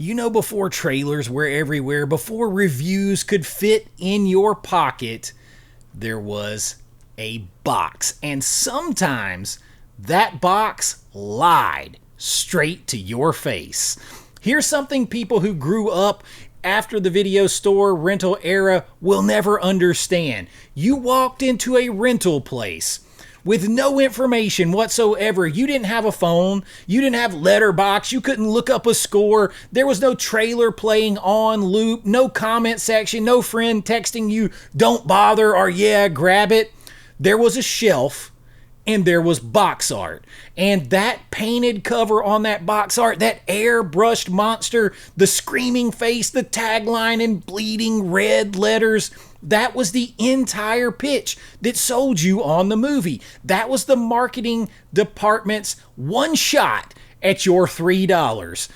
You know, before trailers were everywhere, before reviews could fit in your pocket, there was a box. And sometimes that box lied straight to your face. Here's something people who grew up after the video store rental era will never understand. You walked into a rental place with no information whatsoever. You didn't have a phone. You didn't have Letterboxd. You couldn't look up a score. There was no trailer playing on loop, no comment section, no friend texting you, don't bother, or yeah, grab it. There was a shelf and there was box art. And that painted cover on that box art, that airbrushed monster, the screaming face, the tagline in bleeding red letters, that was the entire pitch that sold you on the movie. That was the marketing department's one shot at your $3.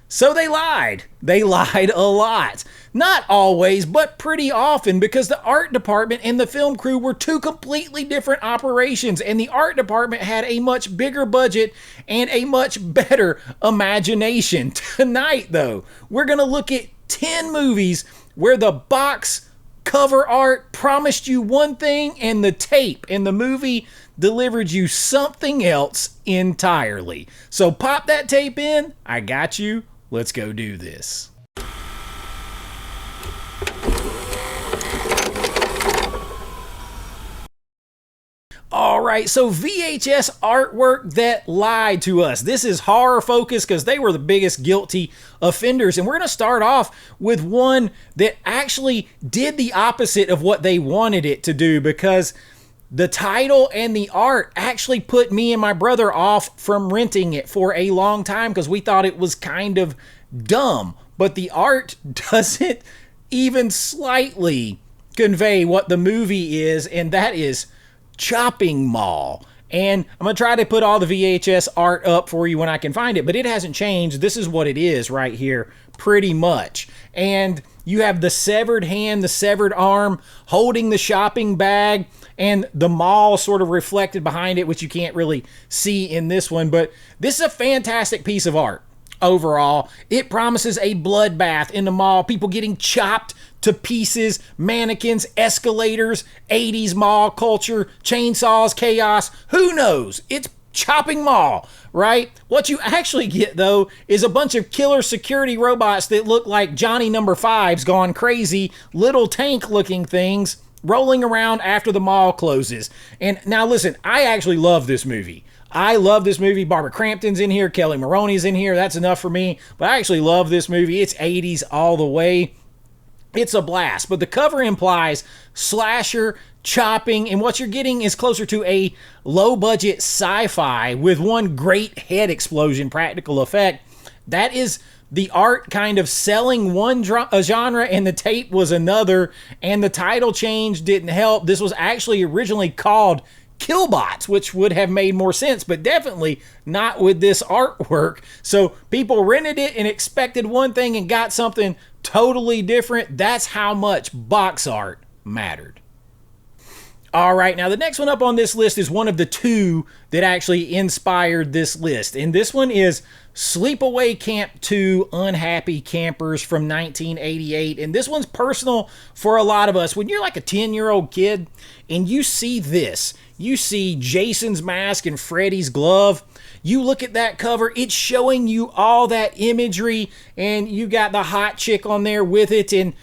So they lied. They lied a lot. Not always, but pretty often, because the art department and the film crew were two completely different operations, and the art department had a much bigger budget and a much better imagination. Tonight, though, we're going to look at 10 movies where the box cover art promised you one thing and the tape in the movie delivered you something else entirely. So pop that tape in. I got you. Let's go do this. All right, so VHS artwork that lied to us. This is horror focused because they were the biggest guilty offenders. And we're going to start off with one that actually did the opposite of what they wanted it to do, because the title and the art actually put me and my brother off from renting it for a long time because we thought it was kind of dumb. But the art doesn't even slightly convey what the movie is, and that is Chopping Mall. And I'm going to try to put all the VHS art up for you when I can find it, but it hasn't changed. This is what it is right here, pretty much. And you have the severed hand, the severed arm, holding the shopping bag, and the mall sort of reflected behind it, which you can't really see in this one. But this is a fantastic piece of art overall. It promises a bloodbath in the mall, people getting chopped to pieces, mannequins, escalators, 80s mall culture, chainsaws, chaos. Who knows? It's Chopping Mall, right? What you actually get, though, is a bunch of killer security robots that look like Johnny Number 5's gone crazy, little tank-looking things rolling around after the mall closes. And now listen, I actually love this movie. I love this movie. Barbara Crampton's in here. Kelly Maroney's in here. That's enough for me. But I actually love this movie. It's 80s all the way. It's a blast. But the cover implies slasher, chopping, and what you're getting is closer to a low-budget sci-fi with one great head explosion practical effect. That is the art kind of selling one genre, and the tape was another, and the title change didn't help. This was actually originally called Killbots, which would have made more sense, but definitely not with this artwork. So people rented it and expected one thing and got something totally different. That's how much box art mattered. All right, now the next one up on this list is one of the two that actually inspired this list. And this one is Sleepaway Camp II, Unhappy Campers from 1988. And this one's personal for a lot of us. When you're like a 10-year-old kid and you see this, you see Jason's mask and Freddy's glove, you look at that cover, it's showing you all that imagery, and you got the hot chick on there with it. And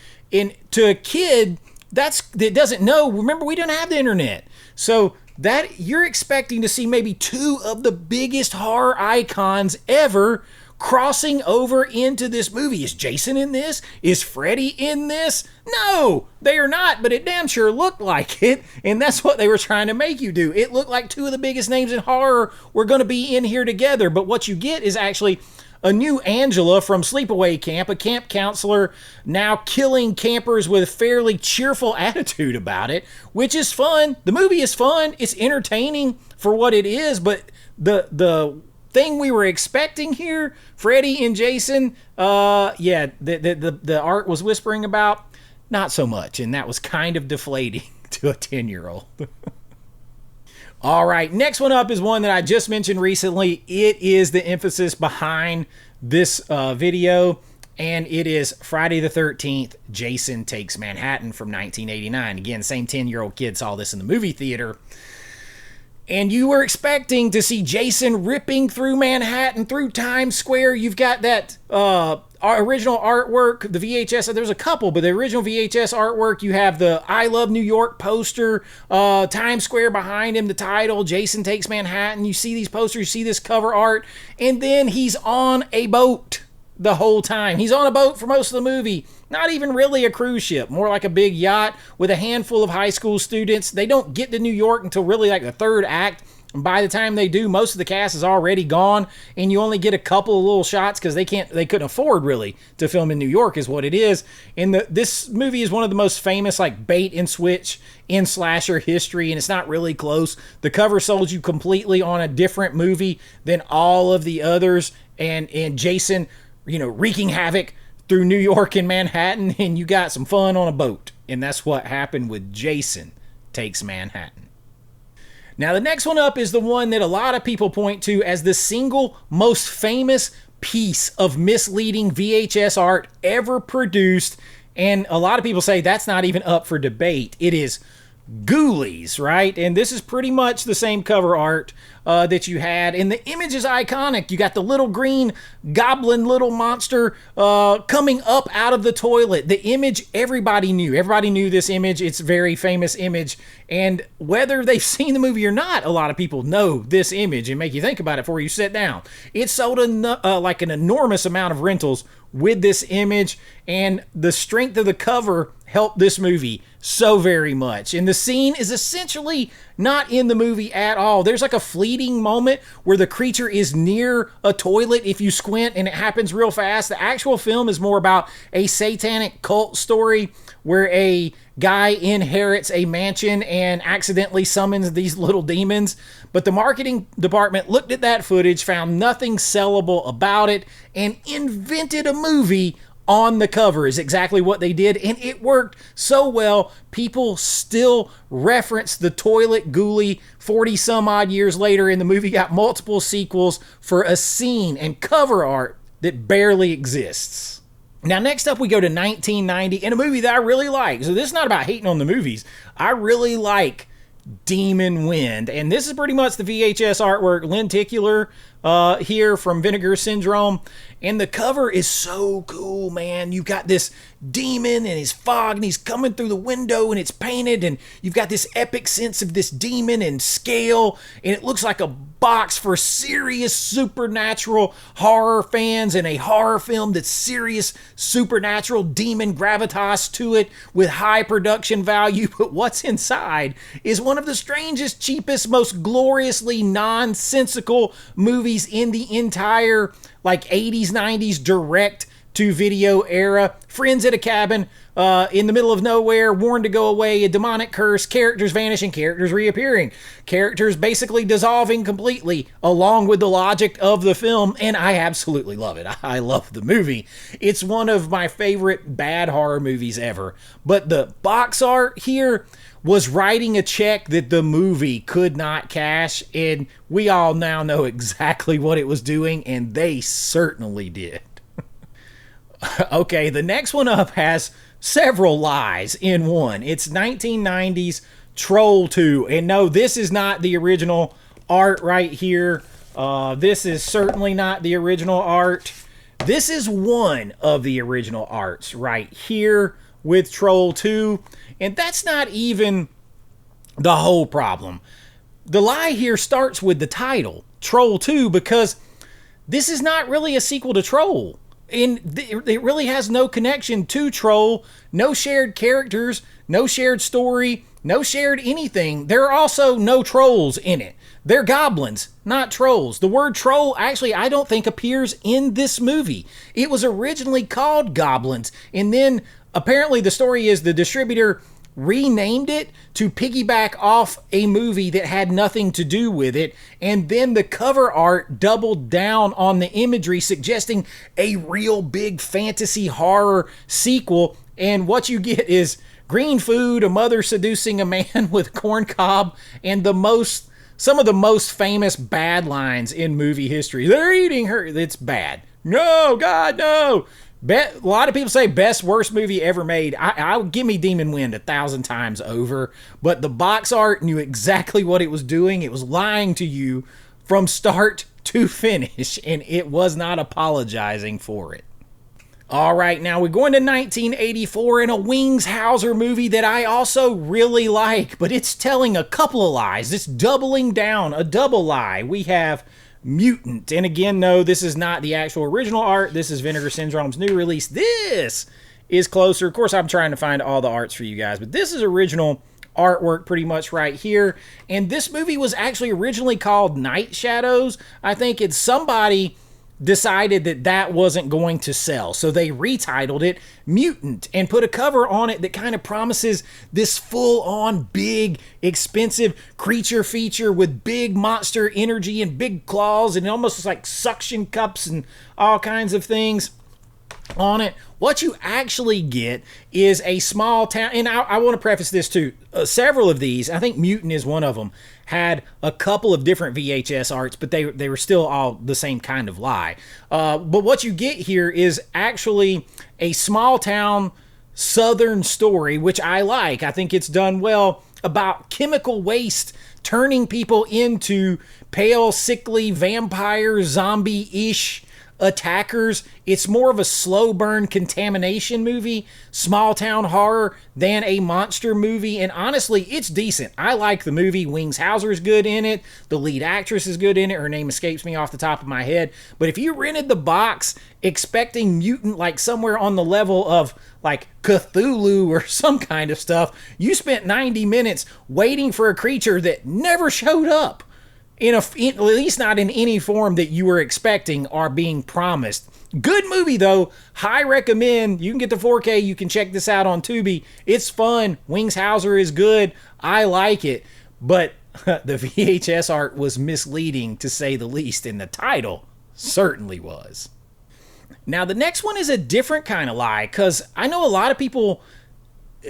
to a kid that doesn't know, remember, we didn't have the internet. So that you're expecting to see maybe two of the biggest horror icons ever crossing over into this movie. Is Jason in this? Is Freddy in this? No, they are not, but it damn sure looked like it, and that's what they were trying to make you do. It looked like two of the biggest names in horror were going to be in here together, but what you get is actually a new Angela from Sleepaway Camp, a camp counselor now killing campers with a fairly cheerful attitude about it, which is fun. The movie is fun. It's entertaining for what it is, but the thing we were expecting here, Freddy and Jason, the art was whispering about, not so much, and that was kind of deflating to a 10-year-old. All right, next one up is one that I just mentioned recently. It is the emphasis behind this video, and it is Friday the 13th, Jason Takes Manhattan from 1989. Again, same 10-year-old kid saw this in the movie theater. And you were expecting to see Jason ripping through Manhattan, through Times Square. You've got that original artwork, the VHS. There's a couple, but the original VHS artwork, you have the I Love New York poster, Times Square behind him, the title, Jason Takes Manhattan. You see these posters, you see this cover art, and then he's on a boat the whole time. He's on a boat for most of the movie. Not even really a cruise ship, more like a big yacht with a handful of high school students. They don't get to New York until really like the third act. And by the time they do, most of the cast is already gone, and you only get a couple of little shots because they couldn't afford really to film in New York, is what it is. And this movie is one of the most famous like bait and switch in slasher history, and it's not really close. The cover sold you completely on a different movie than all of the others, and Jason, wreaking havoc through New York and Manhattan, and you got some fun on a boat. And that's what happened with Jason Takes Manhattan. Now, the next one up is the one that a lot of people point to as the single most famous piece of misleading VHS art ever produced. And a lot of people say that's not even up for debate. It is Ghoulies, right? And this is pretty much the same cover art that you had, and the image is iconic. You got the little green goblin little monster coming up out of the toilet. The image, everybody knew this image. It's a very famous image, and whether they've seen the movie or not, a lot of people know this image and make you think about it before you sit down. It sold like an enormous amount of rentals with this image, and the strength of the cover helped this movie so very much. And the scene is essentially not in the movie at all. There's like a fleeting moment where the creature is near a toilet if you squint, and it happens real fast. The actual film is more about a satanic cult story where a guy inherits a mansion and accidentally summons these little demons. But the marketing department looked at that footage, found nothing sellable about it, and invented a movie on the cover. Is exactly what they did, and it worked so well. People still reference the toilet ghoulie 40 some odd years later, and the movie got multiple sequels for a scene and cover art that barely exists. Now, next up, we go to 1990 and a movie that I really like. So this is not about hating on the movies. I really like Demon Wind, and this is pretty much the VHS artwork, lenticular here from Vinegar Syndrome, and the cover is so cool, man. You've got this demon and his fog, and he's coming through the window, and it's painted, and you've got this epic sense of this demon and scale, and it looks like a box for serious supernatural horror fans, and a horror film that's serious supernatural demon gravitas to it with high production value. But what's inside is one of the strangest, cheapest, most gloriously nonsensical movies in the entire 80s, 90s direct to video era. Friends at a cabin in the middle of nowhere, warned to go away, a demonic curse, characters vanishing, characters reappearing, characters basically dissolving completely along with the logic of the film, and I absolutely love it. I love the movie. It's one of my favorite bad horror movies ever. But the box art here was writing a check that the movie could not cash, and we all now know exactly what it was doing, and they certainly did. Okay, the next one up has several lies in one. It's 1990's Troll 2. And no, this is not the original art right here. This is certainly not the original art. This is one of the original arts right here with Troll 2. And that's not even the whole problem. The lie here starts with the title, Troll 2, because this is not really a sequel to Troll. And it really has no connection to Troll, no shared characters, no shared story, no shared anything. There are also no trolls in it. They're goblins, not trolls. The word troll actually I don't think appears in this movie. It was originally called Goblins, and then apparently the story is the distributor renamed it to piggyback off a movie that had nothing to do with it, and then the cover art doubled down on the imagery, suggesting a real big fantasy horror sequel, and what you get is green food, a mother seducing a man with corn cob, and some of the most famous bad lines in movie history. They're eating her. It's bad. No, God, no. A lot of people say best worst movie ever made. I would give me Demon Wind 1,000 times over, but the box art knew exactly what it was doing. It was lying to you from start to finish, and it was not apologizing for it. All right, now we're going to 1984 in a Wings Hauser movie that I also really like, but it's telling a couple of lies. It's doubling down, a double lie. We have Mutant, and again, no, this is not the actual original art. This is Vinegar Syndrome's new release. This is closer. Of course, I'm trying to find all the arts for you guys, but this is original artwork pretty much right here. And this movie was actually originally called Night Shadows. I think it's somebody decided that that wasn't going to sell, so they retitled it Mutant and put a cover on it that kind of promises this full-on big expensive creature feature with big monster energy and big claws and almost like suction cups and all kinds of things on it. What you actually get is a small town, and I want to preface this too. Several of these, I think Mutant is one of them, had a couple of different VHS arts, but they were still all the same kind of lie. But what you get here is actually a small town southern story, which I like. I think it's done well, about chemical waste turning people into pale, sickly, vampire, zombie-ish attackers. It's more of a slow burn contamination movie, small town horror, than a monster movie. And honestly, it's decent. I like the movie. Wings Hauser is good in it. The lead actress is good in it. Her name escapes me off the top of my head. But if you rented the box expecting Mutant like somewhere on the level of like Cthulhu or some kind of stuff, you spent 90 minutes waiting for a creature that never showed up. At least not in any form that you were expecting or being promised. Good movie though. High recommend. You can get the 4K. You can check this out on Tubi. It's fun. Wings Hauser is good. I like it. But the VHS art was misleading to say the least, and the title certainly was. Now the next one is a different kind of lie, because I know a lot of people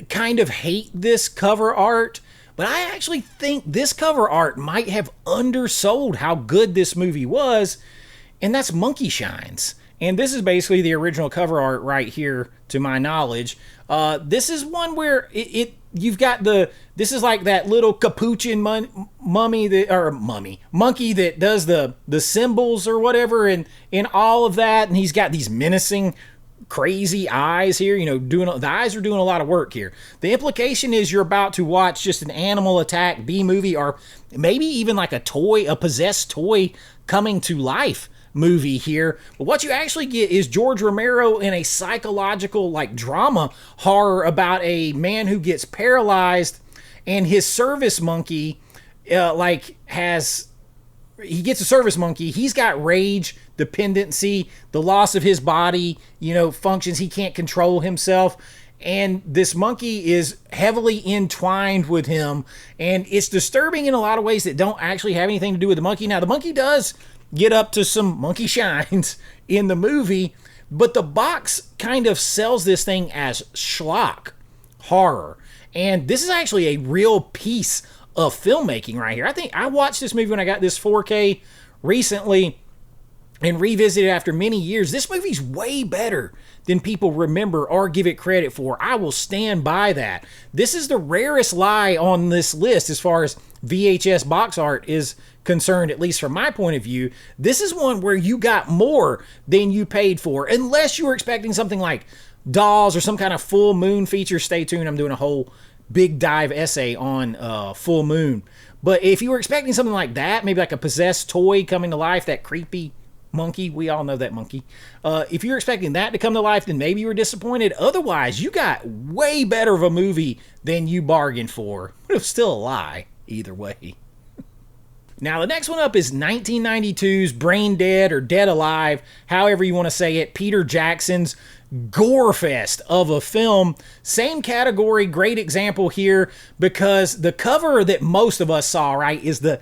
kind of hate this cover art. But I actually think this cover art might have undersold how good this movie was, and that's Monkey Shines. And this is basically the original cover art right here, to my knowledge. This is one where you've got this is like that little capuchin monkey that does the symbols or whatever, and all of that, and he's got these menacing crazy eyes here, the eyes are doing a lot of work here. The implication is you're about to watch just an animal attack B movie, or maybe even like a possessed toy coming to life movie here. But what you actually get is George Romero in a psychological like drama horror about a man who gets paralyzed, and his service monkey he gets a service monkey. He's got rage, dependency, the loss of his body, functions. He can't control himself. And this monkey is heavily entwined with him. And it's disturbing in a lot of ways that don't actually have anything to do with the monkey. Now, the monkey does get up to some monkey shines in the movie, but the box kind of sells this thing as schlock horror. And this is actually a real piece of filmmaking right here. I think I watched this movie when I got this 4K recently and revisited after many years. This movie's way better than people remember or give it credit for. I will stand by that. This is the rarest lie on this list as far as VHS box art is concerned, at least from my point of view. This is one where you got more than you paid for, unless you were expecting something like Dolls or some kind of full moon feature. Stay tuned. I'm doing a whole big dive essay on Full Moon. But if you were expecting something like that, maybe like a possessed toy coming to life, that creepy monkey, we all know that monkey. If you're expecting that to come to life, then maybe you were disappointed. Otherwise, you got way better of a movie than you bargained for. But it was still a lie either way. Now, the next one up is 1992's Brain Dead or Dead Alive, however you want to say it, Peter Jackson's gore fest of a film. Same category, great example here, because the cover that most of us saw, right, is the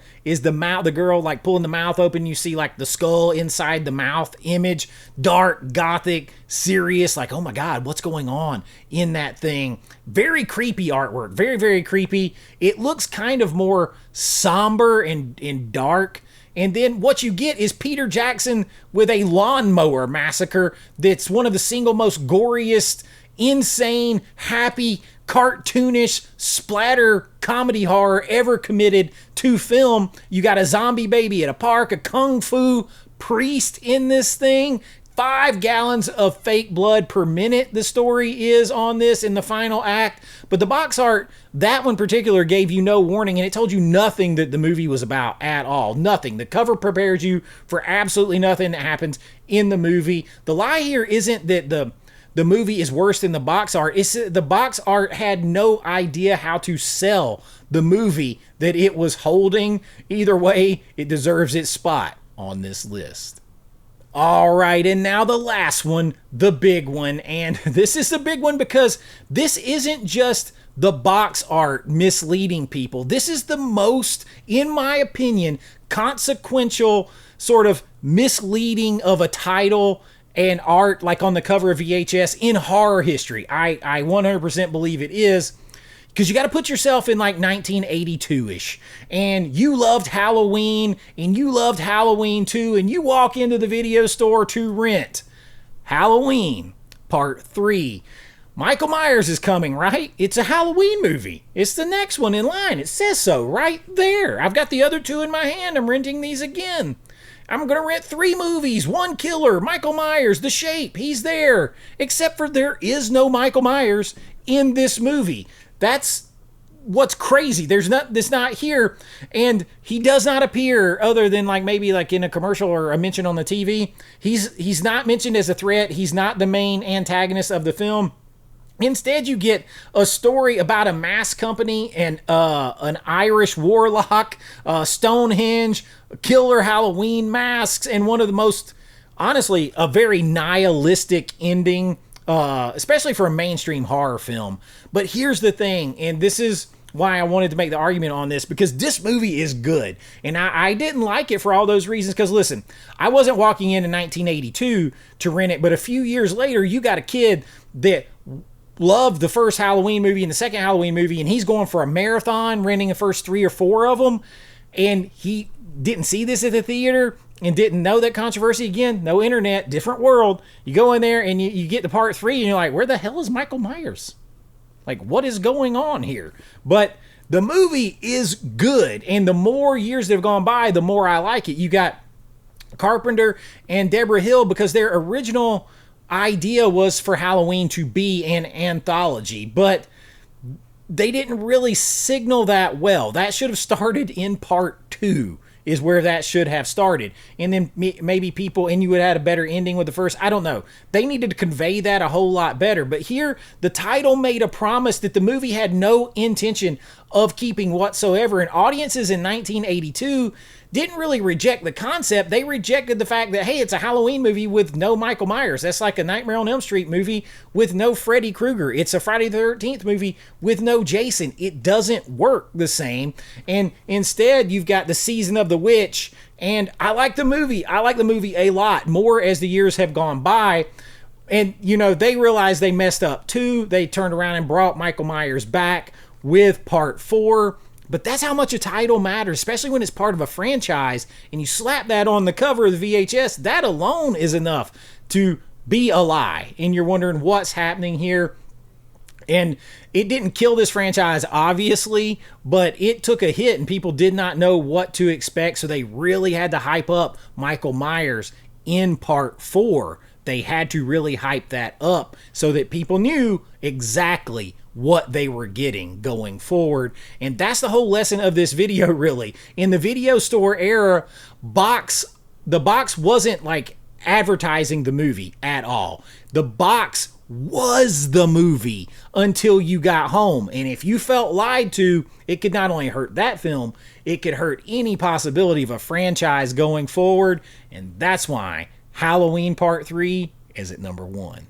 mouth, the girl like pulling the mouth open. You see like the skull inside the mouth image, dark, gothic, serious, like, oh my God, what's going on in that thing? Very creepy artwork, very, very creepy. It looks kind of more somber and dark And then what you get is Peter Jackson with a lawnmower massacre that's one of the single most goriest, insane, happy, cartoonish splatter comedy horror ever committed to film. You got a zombie baby at a park, a kung fu priest in this thing, 5 gallons of fake blood per minute the story is on this in the final act. But the box art, that one in particular, gave you no warning, and it told you nothing that the movie was about at all. Nothing. The cover prepares you for absolutely nothing that happens in the movie. The lie here isn't that the movie is worse than the box art. It's the box art had no idea how to sell the movie that it was holding. Either way, it deserves its spot on this list. All right, and now the last one, the big one. And this is the big one because this isn't just the box art misleading people. This is the most, in my opinion, consequential sort of misleading of a title and art like on the cover of VHS in horror history. I 100% believe it is. Because you got to put yourself in like 1982-ish. And you loved Halloween, and you loved Halloween 2, and you walk into the video store to rent Halloween Part 3. Michael Myers is coming, right? It's a Halloween movie. It's the next one in line. It says so right there. I've got the other 2 in my hand. I'm renting these again. I'm going to rent 3 movies, 1 killer, Michael Myers, The Shape, he's there. Except for there is no Michael Myers in this movie. That's what's crazy. That's not here, and he does not appear other than like maybe like in a commercial or a mention on the TV. He's not mentioned as a threat. He's not the main antagonist of the film. Instead, you get a story about a mask company and an Irish warlock, Stonehenge, killer Halloween masks, and one of the most, honestly, a very nihilistic ending. Especially for a mainstream horror film. But here's the thing, and this is why I wanted to make the argument on this, because this movie is good. And I didn't like it for all those reasons, because listen, I wasn't walking in 1982 to rent it, but a few years later, you got a kid that loved the first Halloween movie and the second Halloween movie, and he's going for a marathon, renting the first 3 or 4 of them, and he didn't see this at the theater, and didn't know that controversy. Again, no internet, different world. You go in there and you get to part 3 and you're like, where the hell is Michael Myers? Like, what is going on here? But the movie is good, and the more years that have gone by, the more I like it. You got Carpenter and Deborah Hill, because their original idea was for Halloween to be an anthology, but they didn't really signal that well. That should have started in part 2. Is where that should have started. And then maybe people, and you would have had a better ending with the first. I don't know. They needed to convey that a whole lot better. But here, the title made a promise that the movie had no intention of keeping whatsoever. And audiences in 1982 didn't really reject the concept. They rejected the fact that, hey, it's a Halloween movie with no Michael Myers. That's like a Nightmare on Elm Street movie with no Freddy Krueger. It's a Friday the 13th movie with no Jason. It doesn't work the same. And instead, you've got the Season of the Witch. And I like the movie. I like the movie a lot more as the years have gone by. And, you know, they realized they messed up too. They turned around and brought Michael Myers back with part 4. But that's how much a title matters, especially when it's part of a franchise, and you slap that on the cover of the VHS. That alone is enough to be a lie, and you're wondering what's happening here. And it didn't kill this franchise, obviously, but it took a hit, and people did not know what to expect, so they really had to hype up Michael Myers in part 4. They had to really hype that up so that people knew exactly what they were getting going forward. And that's the whole lesson of this video, really. In the video store era, the box wasn't like advertising the movie at all. The box was the movie until you got home. And if you felt lied to, it could not only hurt that film, it could hurt any possibility of a franchise going forward. And that's why Halloween Part 3 is at number 1.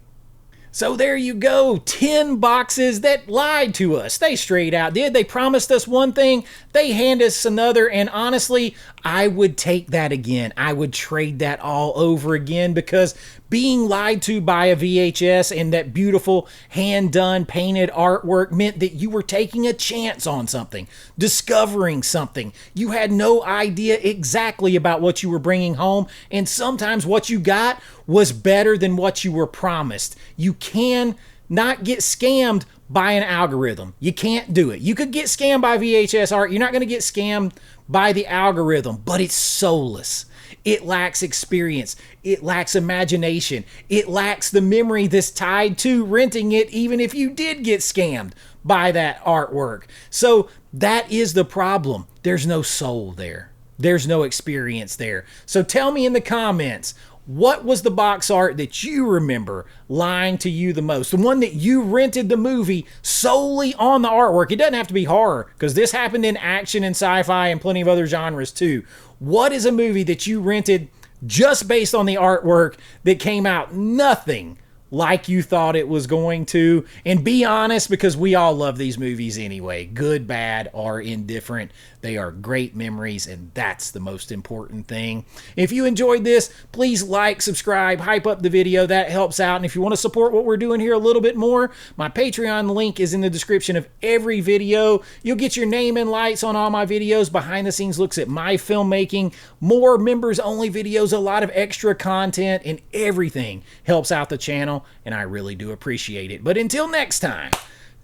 So there you go, 10 boxes that lied to us. They straight out did. They promised us one thing, they hand us another, and honestly, I would take that again. I would trade that all over again, because being lied to by a VHS and that beautiful hand-done painted artwork meant that you were taking a chance on something, discovering something. You had no idea exactly about what you were bringing home, and sometimes what you got was better than what you were promised. You can not get scammed by an algorithm. You can't do it. You could get scammed by VHS art. You're not going to get scammed by the algorithm, but it's soulless. It lacks experience. It lacks imagination. It lacks the memory that's tied to renting it, even if you did get scammed by that artwork. So that is the problem. There's no soul there. There's no experience there. So tell me in the comments, what was the box art that you remember lying to you the most? The one that you rented the movie solely on the artwork. It doesn't have to be horror, because this happened in action and sci-fi and plenty of other genres too. What is a movie that you rented just based on the artwork that came out nothing like you thought it was going to? And be honest, because we all love these movies anyway. Good, bad, or indifferent. They are great memories, and that's the most important thing. If you enjoyed this, please like, subscribe, hype up the video. That helps out. And if you want to support what we're doing here a little bit more, my Patreon link is in the description of every video. You'll get your name and lights on all my videos, behind the scenes looks at my filmmaking, more members only videos, a lot of extra content, and everything helps out the channel, and I really do appreciate it. But until next time,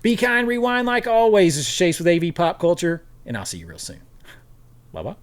be kind, rewind like always. This is Chase with AV Pop Culture, and I'll see you real soon. Bye-bye.